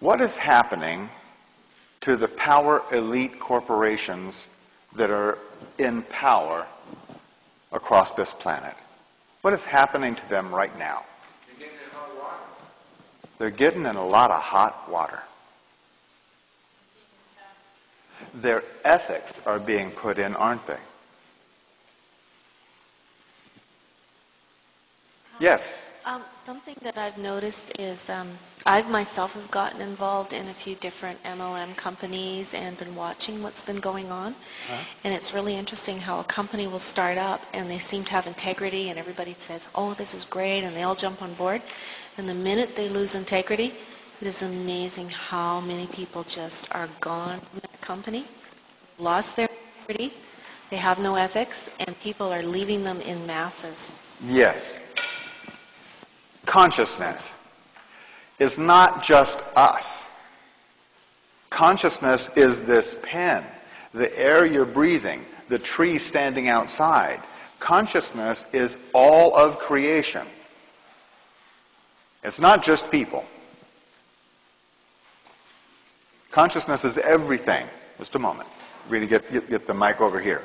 What is happening to the power elite corporations that are in power across this planet? What is happening to them right now? They're getting in hot water. They're getting in a lot of hot water. Their ethics are being put in, aren't they? Yes? Something that I've noticed is I myself have gotten involved in a few different MLM companies and been watching what's been going on. And it's really interesting how a company will start up and they seem to have integrity and everybody says, oh, this is great, and they all jump on board. And the minute they lose integrity, it is amazing how many people just are gone from that company, lost their integrity, they have no ethics, and people are leaving them in masses. Yes. Consciousness is not just us. Consciousness is this pen, the air you're breathing, the tree standing outside. Consciousness is all of creation. It's not just people. Consciousness is everything. Just a moment. Really get the mic over here.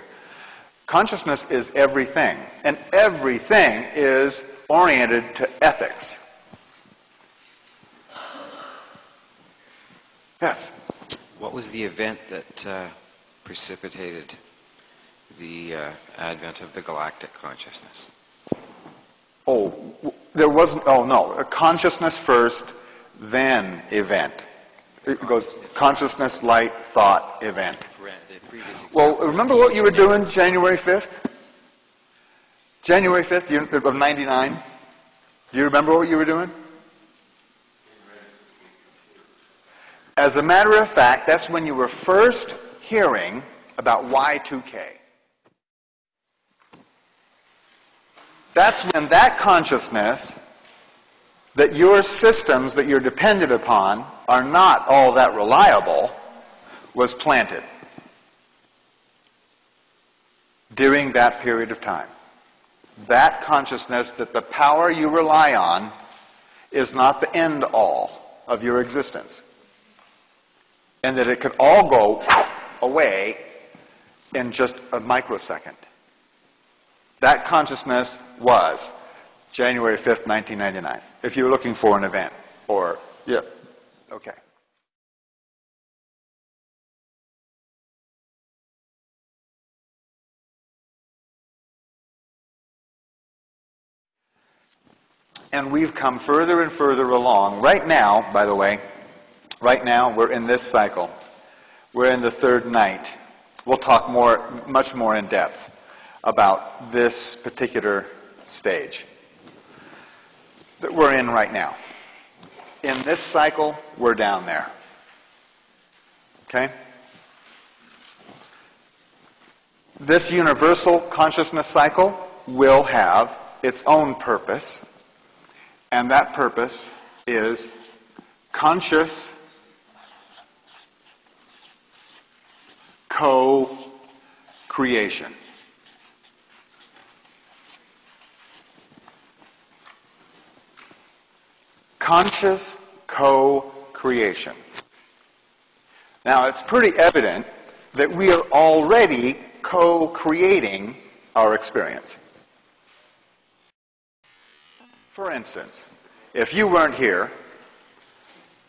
Consciousness is everything, and everything is oriented to ethics. Yes? What was the event that precipitated the advent of the galactic consciousness? Oh, there wasn't, oh no, consciousness first, then event. It goes consciousness, light, thought, event. Well, remember what you were doing January 5th? January 5th of 99? Do you remember what you were doing? As a matter of fact, that's when you were first hearing about Y2K. That's when that consciousness that your systems that you're dependent upon are not all that reliable was planted during that period of time. That consciousness that the power you rely on is not the end all of your existence. And that it could all go away in just a microsecond. That consciousness was January 5th, 1999. If you were looking for an event. Or, yeah, okay. And we've come further and further along. Right now, by the way, right now we're in this cycle. We're in the third night. We'll talk much more in depth about this particular stage that we're in right now. In this cycle, we're down there. Okay? This universal consciousness cycle will have its own purpose. And that purpose is conscious co-creation. Conscious co-creation. Now, it's pretty evident that we are already co-creating our experience. For instance, if you weren't here,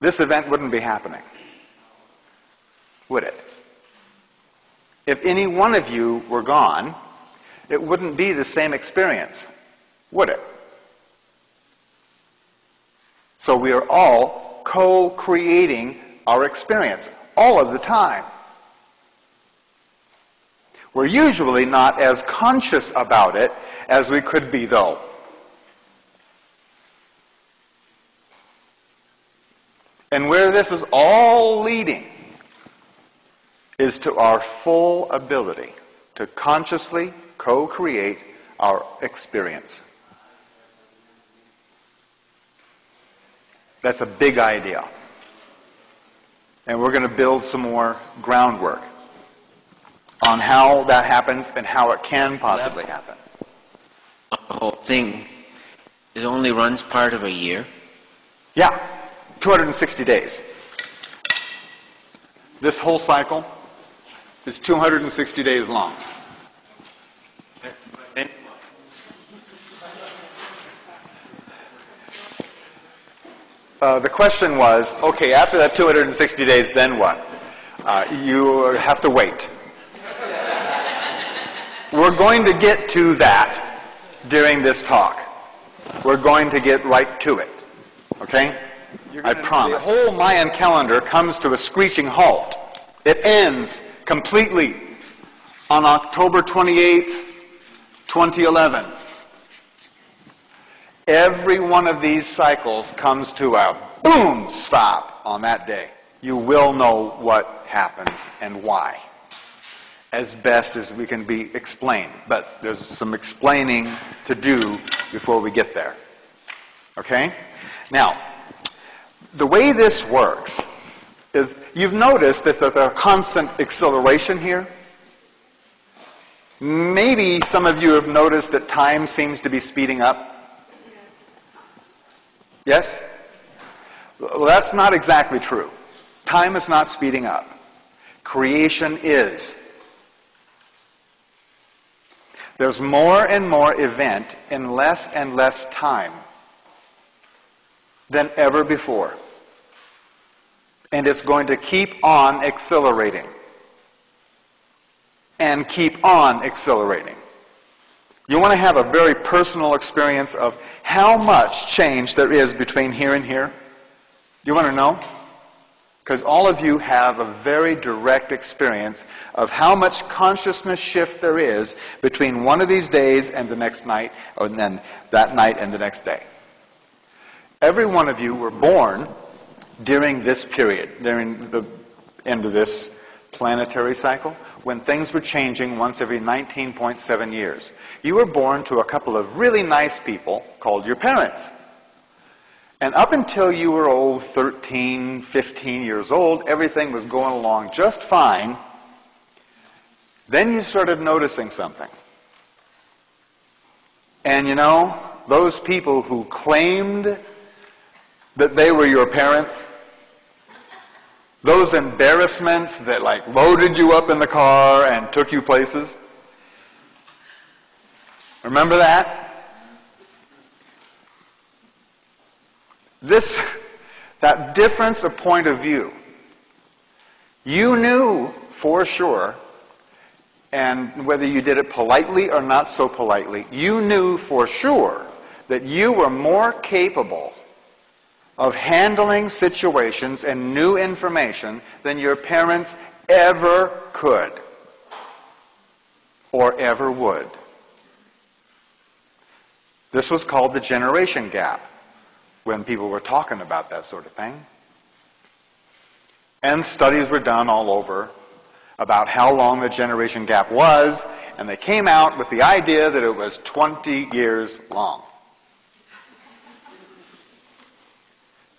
this event wouldn't be happening, would it? If any one of you were gone, it wouldn't be the same experience, would it? So we are all co-creating our experience all of the time. We're usually not as conscious about it as we could be, though. And where this is all leading is to our full ability to consciously co-create our experience. That's a big idea. And we're going to build some more groundwork on how that happens and how it can possibly happen. The whole thing, it only runs part of a year? Yeah, 260 days. This whole cycle is 260 days long. The question was, okay, after that 260 days, then what? You have to wait. We're going to get to that during this talk. We're going to get right to it. Okay? I promise. The whole Mayan calendar comes to a screeching halt. It ends completely on October 28th, 2011. Every one of these cycles comes to a boom stop on that day. You will know what happens and why, as best as we can be explained. But there's some explaining to do before we get there. Okay? Now, the way this works is, you've noticed that there's a constant acceleration here. Maybe some of you have noticed that time seems to be speeding up. Yes? Well, that's not exactly true. Time is not speeding up. Creation is. There's more and more event in less and less time than ever before. And it's going to keep on accelerating. And keep on accelerating. You want to have a very personal experience of how much change there is between here and here? You want to know? Because all of you have a very direct experience of how much consciousness shift there is between one of these days and the next night, or then that night and the next day. Every one of you were born during this period, during the end of this planetary cycle, when things were changing once every 19.7 years. You were born to a couple of really nice people called your parents. And up until you were 13, 15 years old, everything was going along just fine. Then you started noticing something. And you know, those people who claimed that they were your parents, those embarrassments that like loaded you up in the car and took you places. Remember that? That difference of point of view. You knew for sure, and whether you did it politely or not so politely, you knew for sure that you were more capable of handling situations and new information than your parents ever could or ever would. This was called the generation gap when people were talking about that sort of thing. And studies were done all over about how long the generation gap was, and they came out with the idea that it was 20 years long.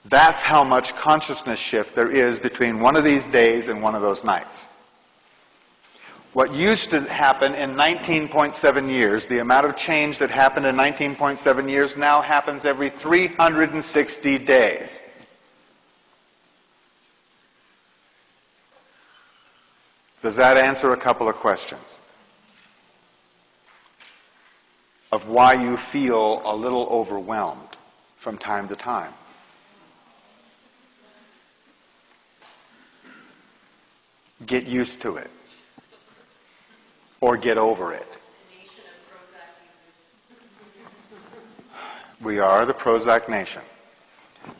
That's how much consciousness shift there is between one of these days and one of those nights. What used to happen in 19.7 years, the amount of change that happened in 19.7 years now happens every 360 days. Does that answer a couple of questions? Of why you feel a little overwhelmed from time to time? Get used to it. Or get over it. We are the Prozac nation.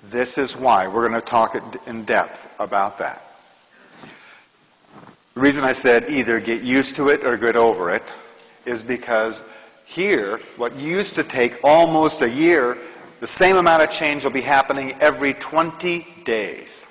This is why we're going to talk in depth about that. The reason I said either get used to it or get over it is because here, what used to take almost a year, the same amount of change will be happening every 20 days.